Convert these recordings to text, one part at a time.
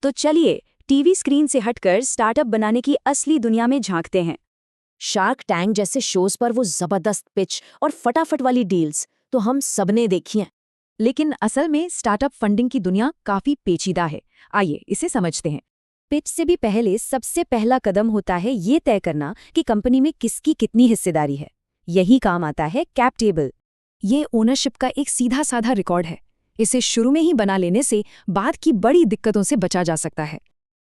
तो चलिए TV screen से हटकर स्टार्टअप बनाने की असली दुनिया में झांकते हैं। शार्क टैंक जैसे शोज पर वो जबरदस्त पिच और फटाफट वाली डील्स तो हम सबने देखी हैं। लेकिन असल में स्टार्टअप फंडिंग की दुनिया काफी पेचीदा है। आइए इसे समझते हैं। पिच से भी पहले सबसे पहला कदम होता है ये तय करना कि कंपनी में किसकी कितनी हिस्सेदारी है। यही काम आता है कैप टेबल। ये ओनरशिप का एक सीधा साधा रिकॉर्ड है। इसे शुरू में ही बना लेने से बाद की बड़ी दिक्कतों से बचा जा सकता है।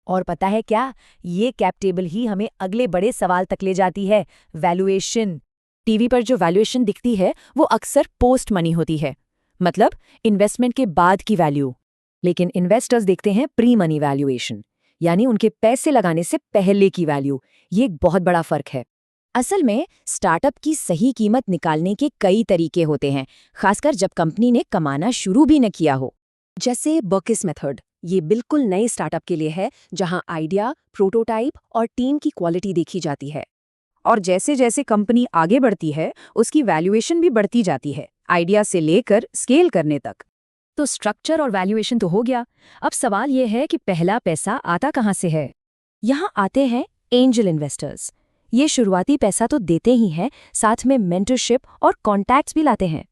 और पता है क्या, ये कैप टेबल ही हमें अगले बड़े सवाल तक ले जाती है, वैल्यूएशन। टीवी पर जो वैल्यूएशन दिखती है वो अक्सर पोस्ट मनी होती है, मतलब इन्वेस्टमेंट के बाद की वैल्यू। लेकिन इन्वेस्टर्स देखते हैं प्री मनी वैल्यूएशन, यानी उनके पैसे लगाने से पहले की वैल्यू। ये एक बहुत बड़ा फर्क है। असल में स्टार्टअप की सही कीमत निकालने के कई तरीके होते हैं, खासकर जब कंपनी ने कमाना शुरू भी न किया हो। जैसे बर्किस मेथड, ये बिल्कुल नए स्टार्टअप के लिए है, जहां आइडिया, प्रोटोटाइप और टीम की क्वालिटी देखी जाती है। और जैसे जैसे कंपनी आगे बढ़ती है उसकी वैल्यूएशन भी बढ़ती जाती है, आइडिया से लेकर स्केल करने तक। तो स्ट्रक्चर और वैल्यूएशन तो हो गया। अब सवाल यह है कि पहला पैसा आता कहाँ से है। यहाँ आते हैं एंजल इन्वेस्टर्स। ये शुरुआती पैसा तो देते ही हैं, साथ में मेंटरशिप और कॉन्टैक्ट्स भी लाते हैं।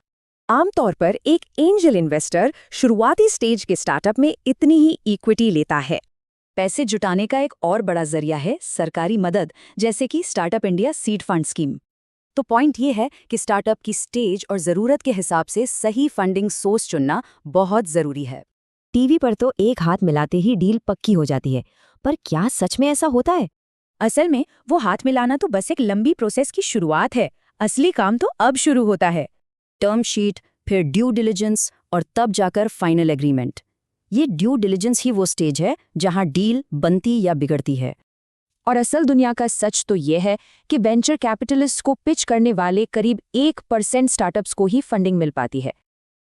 आमतौर पर एक एंजल इन्वेस्टर शुरुआती स्टेज के स्टार्टअप में इतनी ही इक्विटी लेता है। पैसे जुटाने का एक और बड़ा जरिया है सरकारी मदद, जैसे कि startup India seed fund scheme. तो पॉइंट ये है कि स्टार्टअप की स्टेज और ज़रूरत के हिसाब से सही फंडिंग सोर्स चुनना बहुत ज़रूरी है। टीवी पर तो एक हाथ मिलाते ही डील पक्की हो जाती है, पर क्या सच में ऐसा होता है? असल में वो हाथ मिलाना तो बस एक लंबी प्रोसेस की शुरुआत है। असली काम तो अब शुरू होता है। टर्म शीट, फिर ड्यू डिलिजेंस और तब जाकर फाइनल एग्रीमेंट। ये ड्यू डिलिजेंस ही वो स्टेज है जहां डील बनती या बिगड़ती है। और असल दुनिया का सच तो ये है कि वेंचर कैपिटलिस्ट को पिच करने वाले करीब 1% स्टार्टअप्स को ही फंडिंग मिल पाती है।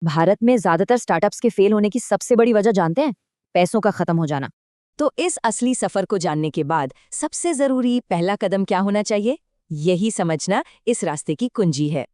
भारत में ज्यादातर स्टार्टअप्स के फेल होने की सबसे बड़ी वजह जानते हैं? पैसों का खत्म हो जाना। तो इस असली सफर को जानने के बाद सबसे जरूरी पहला कदम क्या होना चाहिए, यही समझना इस रास्ते की कुंजी है।